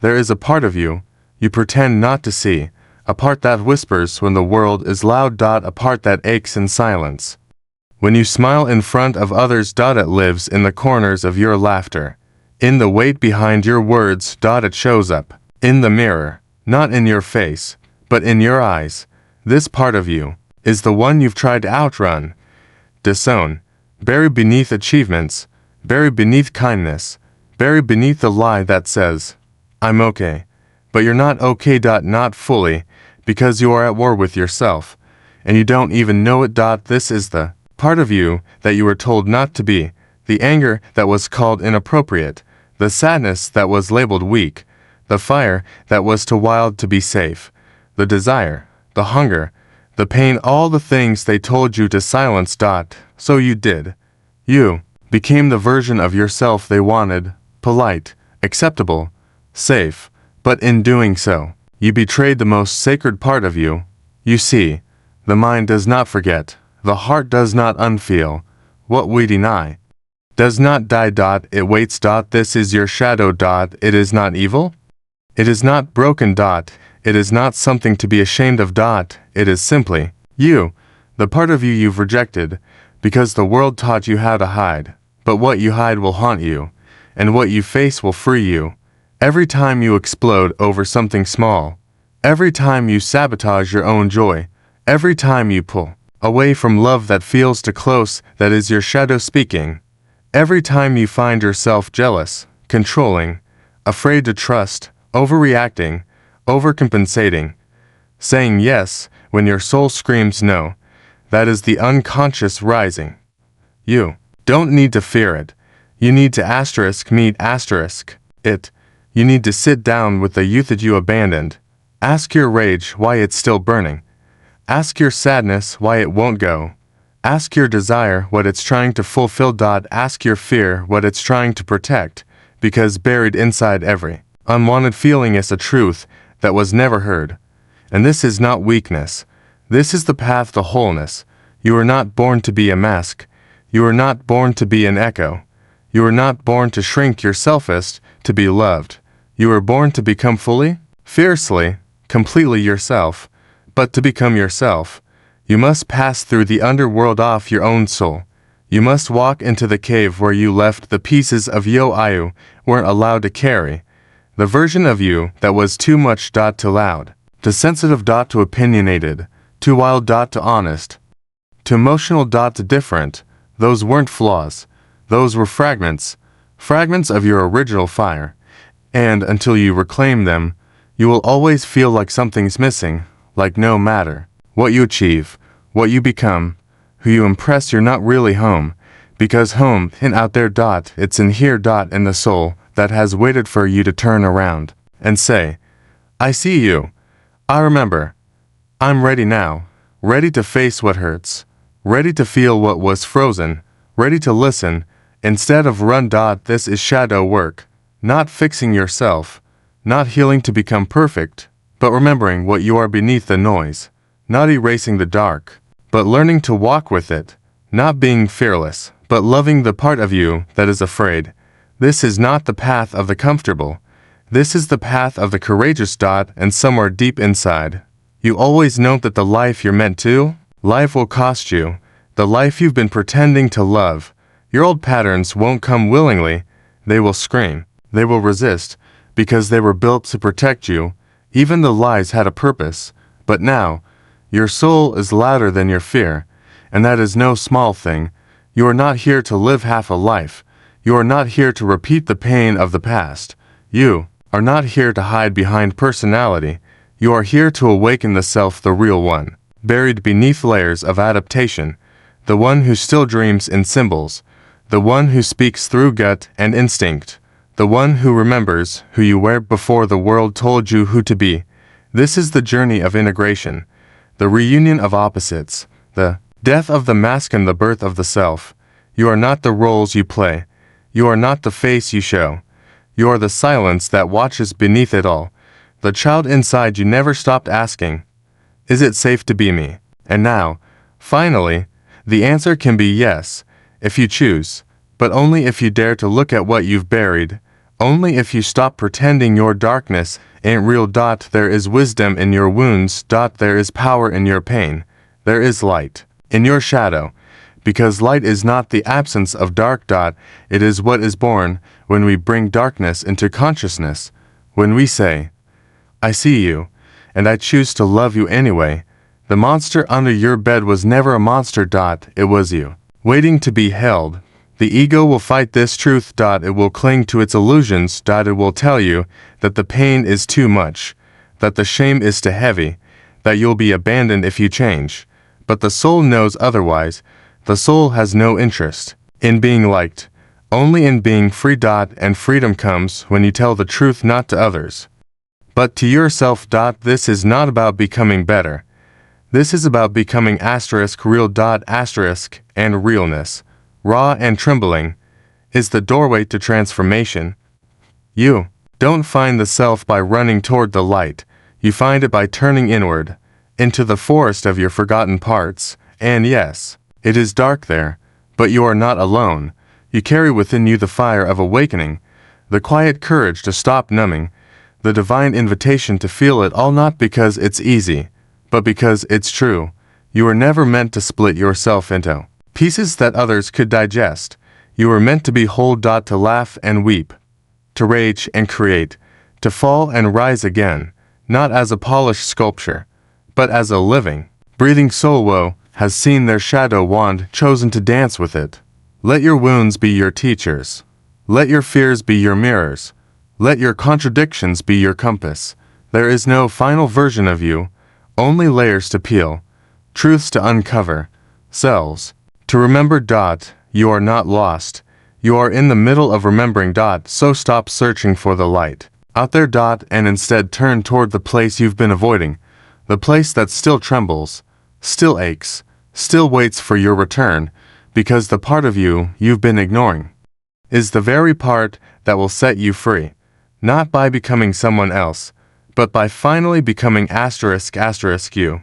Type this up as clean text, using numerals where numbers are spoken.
There is a part of you pretend not to see, a part that whispers when the world is loud. A part that aches in silence. When you smile in front of others. It lives in the corners of your laughter, in the weight behind your words. It shows up in the mirror, not in your face, but in your eyes. This part of you is the one you've tried to outrun, disown, buried beneath achievements, buried beneath kindness, buried beneath the lie that says, I'm okay. But you're not okay. Not fully, because you are at war with yourself, and you don't even know it. This is the part of you that you were told not to be, the anger that was called inappropriate, the sadness that was labeled weak, the fire that was too wild to be safe, the desire, the hunger, the pain, all the things they told you to silence. So you did. You became the version of yourself they wanted, polite, acceptable, safe, but in doing so, you betrayed the most sacred part of you. You see, the mind does not forget, the heart does not unfeel. What we deny does not die. It waits. This is your shadow. It is not evil. It is not broken. It is not something to be ashamed of. It is simply you, the part of you you've rejected, because the world taught you how to hide. But what you hide will haunt you, and what you face will free you. Every time you explode over something small, every time you sabotage your own joy, every time you pull away from love that feels too close, that is your shadow speaking. Every time you find yourself jealous, controlling, afraid to trust, overreacting, overcompensating, saying yes when your soul screams no, that is the unconscious rising. You don't need to fear it. You need to meet it. You need to sit down with the youth that you abandoned. Ask your rage why it's still burning. Ask your sadness why it won't go. Ask your desire what it's trying to fulfill. Ask your fear what it's trying to protect, because buried inside every unwanted feeling is a truth that was never heard. And this is not weakness. This is the path to wholeness. You were not born to be a mask. You were not born to be an echo. You were not born to shrink your selfist, to be loved. You were born to become fully, fiercely, completely yourself. But to become yourself, you must pass through the underworld of your own soul. You must walk into the cave where you left the pieces of you weren't allowed to carry. The version of you that was too much. Too loud, too sensitive. Too opinionated, too wild. Too honest, too emotional. Too different. Those weren't flaws. Those were fragments of your original fire. And until you reclaim them, you will always feel like something's missing, like no matter what you achieve, what you become, who you impress, you're not really home, because home isn't out there. It's in here. In the soul that has waited for you to turn around and say, I see you. I remember. I'm ready now, ready to face what hurts, ready to feel what was frozen, ready to listen, instead of run. This is shadow work, not fixing yourself, not healing to become perfect, but remembering what you are beneath the noise, not erasing the dark, but learning to walk with it, not being fearless, but loving the part of you that is afraid. This is not the path of the comfortable. This is the path of the courageous. And somewhere deep inside, you always know that the life you're meant to, life will cost you, the life you've been pretending to love. Your old patterns won't come willingly. They will scream. They will resist, because they were built to protect you. Even the lies had a purpose. But now, your soul is louder than your fear, and that is no small thing. You are not here to live half a life. You are not here to repeat the pain of the past. You are not here to hide behind personality. You are here to awaken the self, the real one, buried beneath layers of adaptation, the one who still dreams in symbols, the one who speaks through gut and instinct, the one who remembers who you were before the world told you who to be. This is the journey of integration, the reunion of opposites, the death of the mask and the birth of the self. You are not the roles you play. You are not the face you show. You are the silence that watches beneath it all. The child inside you never stopped asking, is it safe to be me? And now, finally, the answer can be yes, if you choose, but only if you dare to look at what you've buried, Only if you stop pretending your darkness ain't real. There is wisdom in your wounds. There is power in your pain. There is light in your shadow. Because light is not the absence of dark. It is what is born when we bring darkness into consciousness. When we say, I see you, and I choose to love you anyway. The monster under your bed was never a monster. It was you, waiting to be held. The ego will fight this truth. It will cling to its illusions. It will tell you that the pain is too much, that the shame is too heavy, that you'll be abandoned if you change. But the soul knows otherwise. The soul has no interest in being liked, only in being free. And freedom comes when you tell the truth not to others, but to yourself. This is not about becoming better. This is about becoming real. And realness, raw and trembling, is the doorway to transformation. You don't find the self by running toward the light. You find it by turning inward, into the forest of your forgotten parts. And yes, it is dark there, but you are not alone. You carry within you the fire of awakening, the quiet courage to stop numbing, the divine invitation to feel it all, not because it's easy, but because it's true. You were never meant to split yourself into pieces that others could digest. You were meant to be whole. To laugh and weep, to rage and create, to fall and rise again, not as a polished sculpture, but as a living, breathing soul. Woe has seen their shadow wand, chosen to dance with it. Let your wounds be your teachers. Let your fears be your mirrors. Let your contradictions be your compass. There is no final version of you, only layers to peel, truths to uncover, selves to remember. You are not lost. You are in the middle of remembering. So stop searching for the light out there. And instead turn toward the place you've been avoiding, the place that still trembles, still aches, still waits for your return, because the part of you you've been ignoring is the very part that will set you free, not by becoming someone else, but by finally becoming you.